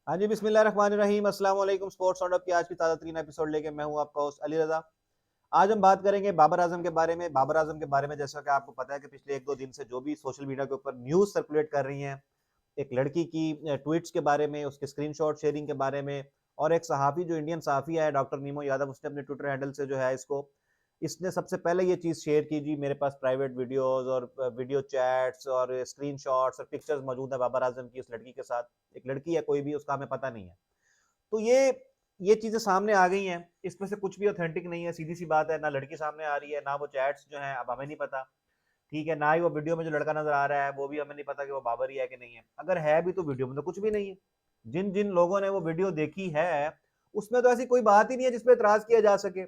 हाँ जी, बिस्मिल्लाहिर्रहमानिर्रहीम, अस्सलाम वालेकुम। स्पोर्ट्स राउंडअप की आज की ताज़ा तरीन एपिसोड लेके मैं हूँ आपका होस्ट अली रज़ा। आज हम बात करेंगे बाबर आज़म के बारे में। बाबर आज़म के बारे में जैसा कि आपको पता है कि पिछले 1-2 दिन से जो भी सोशल मीडिया के ऊपर न्यूज़ सर्कुलेट कर रही हैं, एक लड़की की ट्वीट्स के बारे में, उसके स्क्रीनशॉट शेयरिंग के बारे में और एक सहाफ़ी जो इंडियन सहाफ़ी है डॉक्टर नीमो यादव, उसने अपने ट्विटर हैंडल से जो है इसने सबसे पहले ये चीज़ शेयर की जी, मेरे पास प्राइवेट वीडियोज़ और वीडियो चैट्स और स्क्रीनशॉट्स और पिक्चर्स मौजूद है बाबर आज़म की उस लड़की के साथ। एक लड़की है कोई भी, उसका हमें पता नहीं है। तो ये चीज़ें सामने आ गई हैं, इसमें से कुछ भी ऑथेंटिक नहीं है, सीधी-सी बात है, ना लड़की सामने आ रही है, ना वो चैट्स जो हैं अब हमें नहीं पता, ठीक है? ना ही वो वीडियो में जो लड़का नज़र आ रहा है, वो भी हमें नहीं पता कि वो बाबर ही है कि नहीं है। अगर है भी तो वीडियो में तो कुछ भी नहीं है। जिन-जिन लोगों ने वो वीडियो देखी है, उसमें तो ऐसी कोई बात ही नहीं है जिस पे एतराज़ किया जा सके।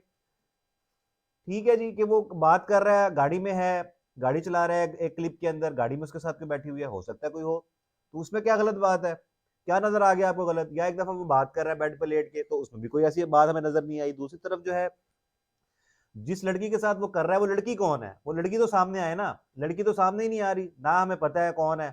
ठीक है जी, कि वो बात कर रहा है, गाड़ी में है, गाड़ी चला रहा है एक क्लिप के अंदर, गाड़ी में उसके साथ कोई बैठी हुई है, हो सकता है कोई हो, तो उसमें क्या गलत बात है? क्या नज़र आ गया आपको गलत? या एक दफ़ा वो बात कर रहा है बेड पे लेट के, तो उसमें भी कोई ऐसी बात हमें नज़र नहीं आई। दूसरी तरफ जो है, जिस लड़की के साथ वो कर रहा है, वो लड़की कौन है? वो लड़की तो सामने आए ना, लड़की तो सामने ही नहीं आ रही, ना हमें पता है कौन है,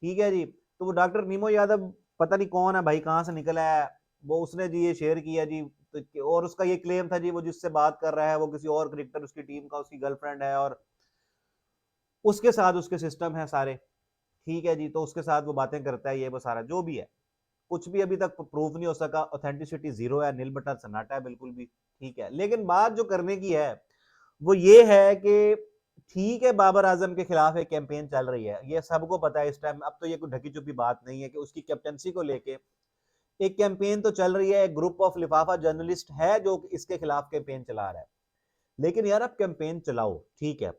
ठीक है जी? तो वो डॉक्टर नीमो यादव पता नहीं कौन है भाई, कहाँ से निकला है, वो उसने जी ये शेयर किया जी, तो और उसका ये क्लेम था जी, वो जिससे बात कर रहा है, वो किसी और क्रिकेटर उसकी टीम का उसकी गर्लफ्रेंड है और उसके साथ उसके सिस्टम है सारे, ठीक है जी? तो उसके साथ वो बातें करता है, ये वो सारा जो भी है। कुछ भी अभी तक प्रूफ नहीं हो सका, ऑथेंटिसिटी ज़ीरो है, नील बटा सन्नाटा है बिल्कुल भी, ठीक है? लेकिन बात जो करने की है, वो ये है कि ठीक है, बाबर आज़म के खिलाफ एक कैंपेन चल रही है, ये सबको पता है इस टाइम, अब तो ये कोई ढकी-छुपी बात नहीं है कि उसकी कैप्टेंसी को लेके एक कैंपेन तो चल रही है, एक ग्रुप ऑफ लिफाफा जर्नलिस्ट है जो इसके खिलाफ कैंपेन चला रहा है। लेकिन यार आप कैंपेन चलाओ, ठीक है।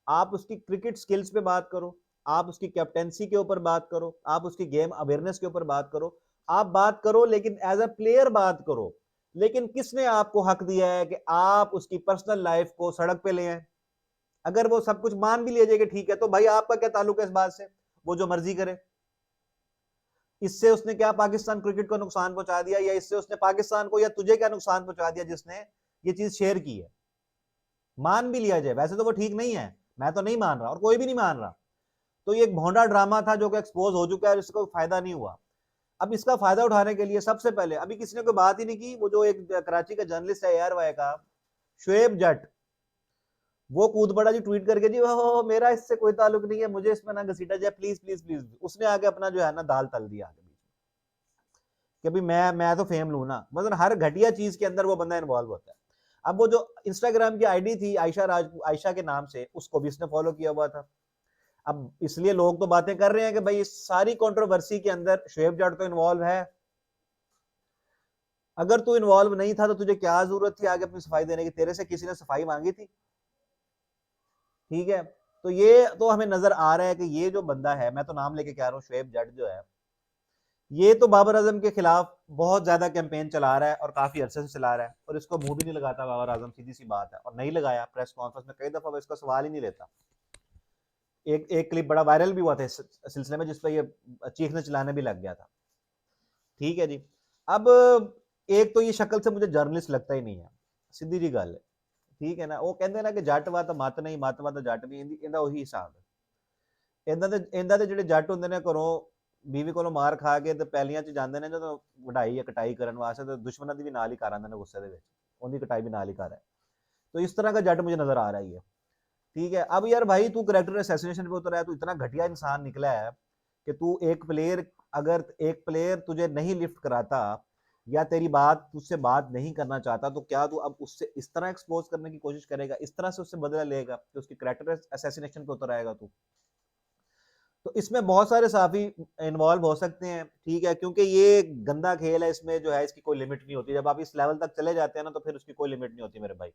आप उसकी क्रिकेट स्किल्स पे बात करो, आप उसकी कैप्टेंसी के ऊपर बात करो, आप उसकी गेम अवेयरनेस के ऊपर बात करो, आप बात करो लेकिन एज अ प्लेयर बात करो। लेकिन किसने आपको हक दिया है कि आप उसकी पर्सनल लाइफ को सड़क पे ले आए? अगर वो सब कुछ मान भी लीजिए कि ठीक है, तो भाई आपका क्या ताल्लुक है इस बात से? वो जो मर्जी करे। इससे उसने क्या पाकिस्तान क्रिकेट को नुकसान पहुंचा दिया, या इससे उसने पाकिस्तान को या तुझे क्या नुकसान पहुंचा दिया जिसने ये चीज शेयर की है? मान भी लिया जाए, वैसे तो वो ठीक नहीं है, मैं तो नहीं मान रहा और कोई भी नहीं मान रहा। तो ये एक भोंडा ड्रामा था जो कि एक्सपोज हो चुका है और इसको फायदा नहीं हुआ। अब इसका फायदा उठाने के लिए सबसे पहले अभी किसी ने कोई बात ही नहीं की, वो जो एक कराची का जर्नलिस्ट है एयरवाई का, शुएब जट, वो कूद पड़ा जी ट्वीट करके जी, हो मेरा इससे कोई ताल्लुक नहीं है, मुझे इसमें ना घसीटा जाए, प्लीज प्लीज प्लीज। उसने आके अपना जो है ना दाल तल दिया आगे कि भाई मैं तो फेम लू ना, मतलब हर घटिया चीज के अंदर वो बंदा इन्वॉल्व होता है। अब वो जो इंस्टाग्राम की आईडी थी आयशा के नाम से, उसको भी इसने फॉलो किया हुआ था। अब इसलिए लोग तो बातें कर रहे हैं कि भाई इस सारी कंट्रोवर्सी के अंदर शुएब जाट तो इन्वॉल्व है। अगर तू इन्वॉल्व नहीं था तो तुझे क्या जरूरत थी आगे अपनी सफाई देने की? तेरे से किसी ने सफाई मांगी थी? ठीक है, तो ये तो हमें नजर आ रहा है कि ये जो बंदा है, मैं तो नाम लेके कह रहा हूँ, शुएब जट जो है, ये तो बाबर आजम के खिलाफ बहुत ज्यादा कैंपेन चला रहा है और काफी अरसे से चला रहा है, और इसको मुंह भी नहीं लगाता बाबर आजम, सीधी सी बात है। और नहीं लगाया, प्रेस कॉन्फ्रेंस में कई दफा वो इसका सवाल ही नहीं लेता। एक एक क्लिप बड़ा वायरल भी हुआ था इस सिलसिले में, जिसपे ये चीखने चिल्लाने भी लग गया था, ठीक है जी। अब एक तो ये शक्ल से मुझे जर्नलिस्ट लगता ही नहीं है, सीधी जी गल है, ठीक है ना? वो कहते हैं ना कि जट वा तो मत नहीं, मत वा तो जट नहीं, इहदा ਉਹੀ हिसाब है। ਇਹਨਾਂ ਦੇ ਜਿਹੜੇ ਜੱਟ ਹੁੰਦੇ ਨੇ ਘਰੋਂ ਬੀਵੀ ਕੋਲੋਂ ਮਾਰ ਖਾ ਕੇ ਤੇ ਪੈਲੀਆਂ 'ਚ ਜਾਂਦੇ ਨੇ ਜਦੋਂ ਵਢਾਈ ਜਾਂ ਕਟਾਈ ਕਰਨ ਵਾਸਤੇ, ਤੇ ਦੁਸ਼ਮਣਾਂ ਦੀ ਵੀ ਨਾਲ ਹੀ ਕਰ ਆਉਂਦੇ ਨੇ ਗੁੱਸੇ ਦੇ ਵਿੱਚ, ਉਹਦੀ ਕਟਾਈ भी नाल ही कर है। तो इस तरह का जट मुझे नजर आ रहा है, ठीक है। अब यार भाई तू करेक्टर असैसिनेशन पे उतर है, तू इतना घटिया इंसान निकला है कि तू एक प्लेयर, अगर एक प्लेयर तुझे नहीं लिफ्ट कराता या तेरी बात तुझसे बात नहीं करना चाहता, तो क्या तू अब उससे इस तरह एक्सपोज करने की कोशिश करेगा, इस तरह से उससे बदला लेगा कि उसकी करेक्टर असैसिनेशन पे उतर आएगा तू? तो इसमें बहुत सारे साफी इन्वॉल्व हो सकते हैं, ठीक है, क्योंकि ये गंदा खेल है, इसमें जो है इसकी कोई लिमिट नहीं होती। जब आप इस लेवल तक चले जाते हैं ना, तो फिर उसकी कोई लिमिट नहीं होती मेरे भाई।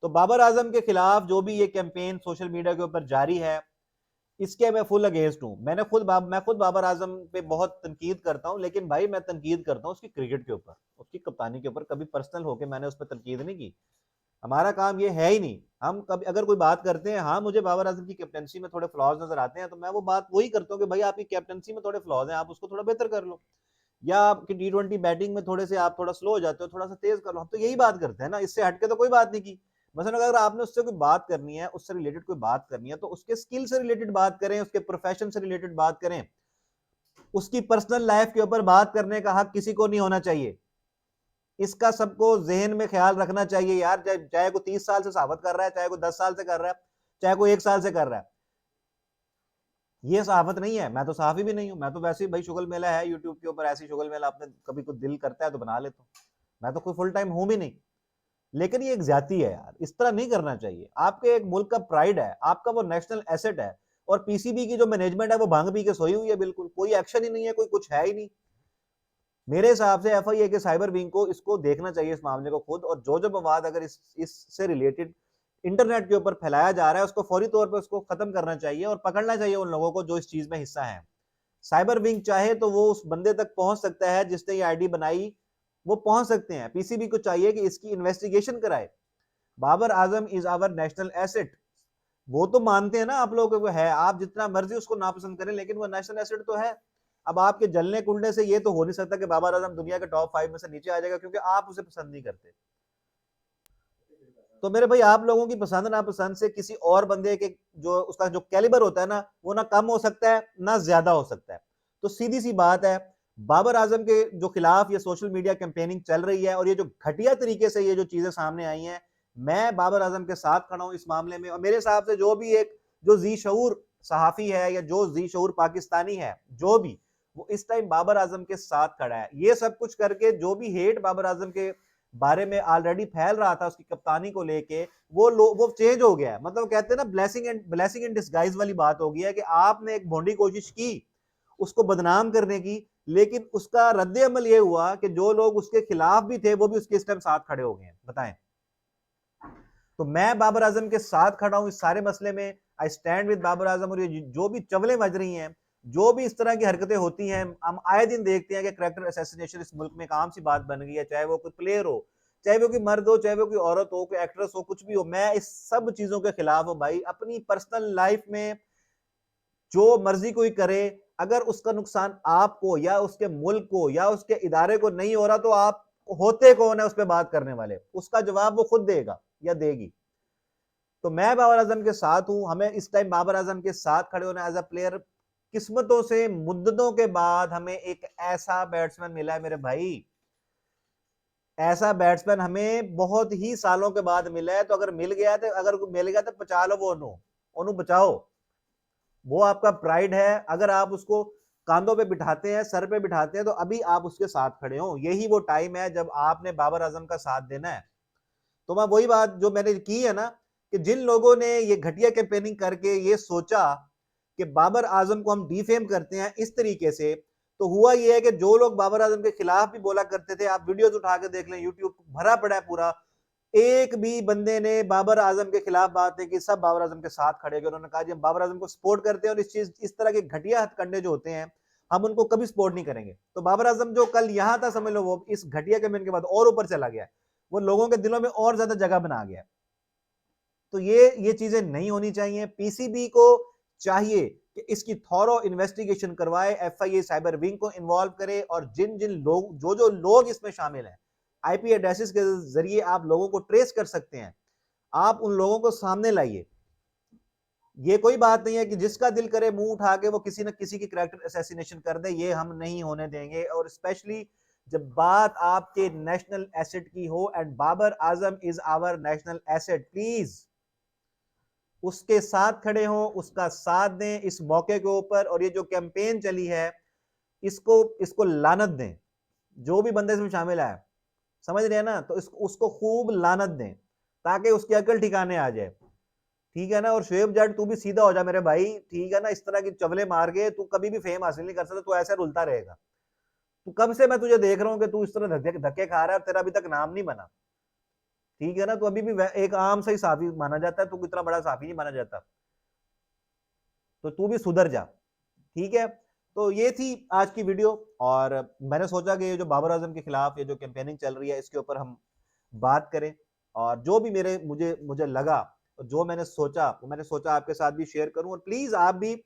तो बाबर आजम के खिलाफ जो भी ये कैंपेन सोशल मीडिया के ऊपर जारी है, इसके मैं फुल अगेंस्ट हूँ। मैं खुद बाबर आजम पे बहुत तनकीद करता हूँ, लेकिन भाई मैं तनकीद करता हूँ उसकी क्रिकेट के ऊपर, उसकी कप्तानी के ऊपर। कभी पर्सनल होकर मैंने उस पर तनकीद नहीं की, हमारा काम ये है ही नहीं। हम कभी अगर कोई बात करते हैं, हाँ मुझे बाबर आजम की कैप्टनसी में थोड़े फ्लॉज नजर आते हैं, तो मैं वो बात वही करता हूँ कि भाई आपकी कैप्टनसी में थोड़े फ्लॉज हैं, आप उसको थोड़ा बेहतर कर लो। या आपकी T20 बैटिंग में थोड़े से आप थोड़ा स्लो हो जाते हो, थोड़ा सा तेज कर लो। हम तो यही बात करते हैं ना, इससे हटके तो कोई बात नहीं की। मसलन अगर आपने उससे कोई बात करनी है, उससे रिलेटेड कोई बात करनी है, तो उसके स्किल से रिलेटेड बात करें, उसके प्रोफेशन से रिलेटेड बात करें। उसकी पर्सनल लाइफ के ऊपर बात करने का हक किसी को नहीं होना चाहिए। इसका सबको जहन में ख्याल रखना चाहिए यार। चाहे कोई 30 साल से सहावत कर रहा है, चाहे कोई 10 साल से कर रहा है, चाहे कोई 1 साल से कर रहा है, ये सहावत नहीं है। मैं तो सहाफी भी नहीं हूं, मैं तो वैसे ही भाई शुगल मेला है यूट्यूब के ऊपर, ऐसी शुगल मेला आपने कभी कुछ दिल करता है तो बना लेता हूं। मैं तो कोई फुल टाइम हूं भी नहीं। लेकिन ये एक ज्यादती है यार, इस तरह नहीं करना चाहिए। आपके एक मुल्क का प्राइड है, आपका वो नेशनल एसेट है, और पीसीबी की जो मैनेजमेंट है वो भांग पी के सोई हुई है, बिल्कुल कोई एक्शन ही नहीं है, कोई कुछ है ही नहीं। मेरे हिसाब से एफआईए के साइबर विंग को इसको देखना चाहिए इस मामले को खुद, और जो जो विवाद अगर इससे रिलेटेड इंटरनेट के ऊपर फैलाया जा रहा है उसको फौरी तौर पर उसको खत्म करना चाहिए और पकड़ना चाहिए उन लोगों को जो इस चीज में हिस्सा है। साइबर विंग चाहे तो वो उस बंदे तक पहुंच सकता है जिसने ये आईडी बनाई, वो पहुंच सकते हैं। पीसीबी को चाहिए कि इसकी इन्वेस्टिगेशन कराए। Babar Azam is our national asset, वो तो मानते हैं ना आप लोगों को है, आप जितना मर्जी उसको नापसंद करें लेकिन वो नेशनल एसेट तो है। अब आपके जलने कुलने से ये तो हो नहीं सकता कि बाबर आजम दुनिया के टॉप 5 में से नीचे आ जाएगा क्योंकि आप उसे पसंद नहीं करते। तो मेरे भाई आप लोगों की पसंद नापसंद से किसी और बंदे के जो उसका जो कैलिबर होता है ना, वो ना कम हो सकता है ना ज्यादा हो सकता है। तो सीधी सी बात है, बाबर आजम के जो खिलाफ ये सोशल मीडिया कैंपेनिंग चल रही है और ये जो घटिया तरीके से ये जो चीजें सामने आई हैं, मैं बाबर आजम के साथ खड़ा हूं इस मामले में। और मेरे हिसाब से जो भी एक जो जी शऊर सहाफी है या जो जी शऊर पाकिस्तानी है, जो भी, वो इस टाइम बाबर आजम के साथ खड़ा है। ये सब कुछ करके जो भी हेट बाबर आजम के बारे में ऑलरेडी फैल रहा था उसकी कप्तानी को लेके, वो चेंज हो गया है। मतलब कहते हैं ना, ब्लेसिंग इन डिस्गाइज वाली बात हो गई है कि आपने एक भोंडी कोशिश की उसको बदनाम करने की, लेकिन उसका रद्द अमल ये हुआ कि जो लोग उसके खिलाफ भी थे वो भी उसके इस टाइम साथ खड़े हो गए हैं। बताएं। तो मैं बाबर आजम के साथ खड़ा हूं इस सारे मसले में। I stand with Babar Azam. और ये जो भी चवलें बज रही हैं, जो भी इस तरह की हरकतें होती हैं, हम आए दिन देखते हैं कि कैरेक्टर असैसिनेशन इस मुल्क में एक आम सी बात बन गई है। चाहे वो कोई प्लेयर हो, चाहे वो कोई मर्द हो, चाहे वो कोई औरत हो, कोई एक्ट्रेस हो, कुछ भी हो, मैं इस सब चीजों के खिलाफ हूं भाई। अपनी पर्सनल लाइफ में जो मर्जी कोई करे, अगर उसका नुकसान आपको या उसके मुल्क को या उसके इदारे को नहीं हो रहा तो आप होते कौन है उस पर बात करने वाले? उसका जवाब वो खुद देगा या देगी। तो मैं बाबर आजम के साथ हूं। हमें इस टाइम बाबर आजम के साथ खड़े होना एज अ प्लेयर, किस्मतों से मुद्दतों के बाद हमें एक ऐसा बैट्समैन मिला है मेरे भाई। ऐसा बैट्समैन हमें बहुत ही सालों के बाद मिला है। तो अगर मिल गया तो बचा लो वो ओनू बचाओ। वो आपका प्राइड है। अगर आप उसको कांधों पे बिठाते हैं, सर पे बिठाते हैं, तो अभी आप उसके साथ खड़े हो। यही वो टाइम है जब आपने बाबर आजम का साथ देना है। तो मैं वही बात जो मैंने की है ना, कि जिन लोगों ने ये घटिया कैंपेनिंग करके ये सोचा कि बाबर आजम को हम डिफेम करते हैं इस तरीके से, तो हुआ ये है कि जो लोग बाबर आजम के खिलाफ भी बोला करते थे, आप वीडियोस उठा के देख लें, यूट्यूब भरा पड़ा है पूरा, एक भी बंदे ने बाबर आजम के खिलाफ बात नहीं की। सब बाबर आजम के साथ खड़े हुए। उन्होंने कहा जी हम बाबर आजम को सपोर्ट करते हैं और इस तरह के घटिया हथकंडे जो होते हैं हम उनको कभी सपोर्ट नहीं करेंगे। तो बाबर आजम जो कल यहां था, समझ लो वो इस घटिया कैंपेन के बाद और ऊपर चला गया, वो लोगों के दिलों में और ज्यादा जगह बना गया। तो ये चीजें नहीं होनी चाहिए। पीसीबी को चाहिए कि इसकी थॉरो इन्वेस्टिगेशन करवाए, एफआईए साइबर विंग को इन्वॉल्व करे, और जिन जिन लोग जो लोग इसमें शामिल हैं, आईपी एड्रेसेस के जरिए आप लोगों को ट्रेस कर सकते हैं, आप उन लोगों को सामने लाइए। ये कोई बात नहीं है कि जिसका दिल करे मुंह उठा के वो किसी न किसी की कैरेक्टर असैसिनेशन कर दे, ये हम नहीं होने देंगे। और स्पेशली जब बात आपके नेशनल एसेट की हो, and Babar Azam is our national asset, please उसके साथ खड़े हो, उसका साथ दें इस मौके के ऊपर। और ये जो कैंपेन चली है, इसको इसको लानत दें। जो भी बंदे इसमें शामिल है, समझ रहे हैं ना, तो उसको खूब लानत दें ताकि उसकी अकल ठिकाने आ जाए। ठीक है ना। और शुएब जट तू भी सीधा हो जा मेरे भाई, ठीक है ना। इस तरह की चवले मार के तू कभी भी फेम हासिल नहीं कर सकता, तू ऐसे रुलता रहेगा। तू कब से मैं तुझे देख रहा हूं कि तू इस तरह धक्के खा रहा है और तेरा अभी तक नाम नहीं बना। ठीक है ना। तो अभी भी एक आम सा ही साफी माना जाता है, तू इतना बड़ा साफी नहीं माना जाता। तो तू भी सुधर जा। ठीक है। तो ये थी आज की वीडियो, और मैंने सोचा कि ये जो बाबर आजम के खिलाफ ये जो कैंपेनिंग चल रही है इसके ऊपर हम बात करें। और जो भी मेरे मुझे मुझे लगा, जो मैंने सोचा आपके साथ भी शेयर करूं। और प्लीज आप भी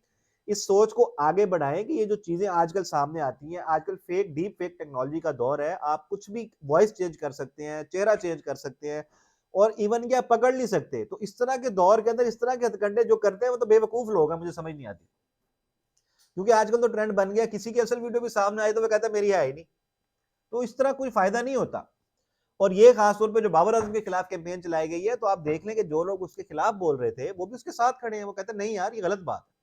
इस सोच को आगे बढ़ाएं कि ये जो चीजें आजकल सामने आती हैं, आजकल डीप फेक टेक्नोलॉजी का दौर है। आप कुछ भी वॉइस चेंज कर सकते हैं, चेहरा चेंज कर सकते हैं, और इवन क्या पकड़ नहीं सकते। तो इस तरह के दौर के अंदर इस तरह के हथकंडे जो करते हैं वो तो बेवकूफ लोग हैं, मुझे समझ नहीं आती। क्योंकि आजकल तो ट्रेंड बन गया, किसी की असल वीडियो भी सामने आई तो वो कहता है मेरी है ही नहीं। तो इस तरह कोई फायदा नहीं होता। और ये खासतौर पे जो बाबर आजम के खिलाफ कैंपेन चलाई गई है, तो आप देख लें कि जो लोग उसके खिलाफ बोल रहे थे वो भी उसके साथ खड़े हैं। वो कहते हैं नहीं यार, ये गलत बात है।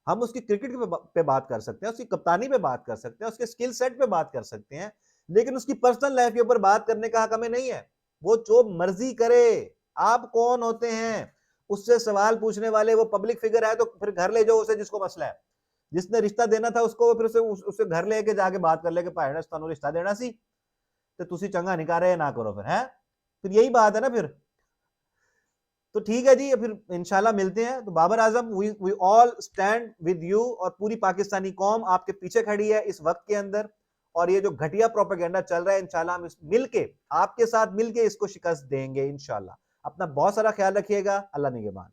हम उसकी क्रिकेट पे बात कर सकते हैं, उसकी कप्तानी पे बात कर सकते हैं, उसके स्किल सेट पे बात कर सकते हैं, लेकिन उसकी पर्सनल लाइफ के ऊपर बात करने का हक हमें नहीं है। वो जो मर्जी करे। आप कौन होते हैं उससे सवाल पूछने वाले? वो पब्लिक फिगर है तो फिर घर ले जाओ उसे, जिसको मसला है। जिसने रिश्ता देना था उसको, फिर उससे घर लेके जाके बात कर ले कि भाई ने रिश्ता देना सी तो तुसी चंगा नहीं कर रहे, ना करो फिर, है फिर यही बात है ना फिर। तो ठीक है जी, फिर इंशाल्लाह मिलते हैं। तो Babar Azam, we all stand with you, और पूरी पाकिस्तानी कौम आपके पीछे खड़ी है इस वक्त के अंदर। और ये जो घटिया प्रोपेगेंडा चल रहा है, इंशाल्लाह हम मिलके, आपके साथ मिलके इसको शिकस्त देंगे इंशाल्लाह। अपना बहुत सारा ख्याल रखिएगा। अल्लाह निगहबान।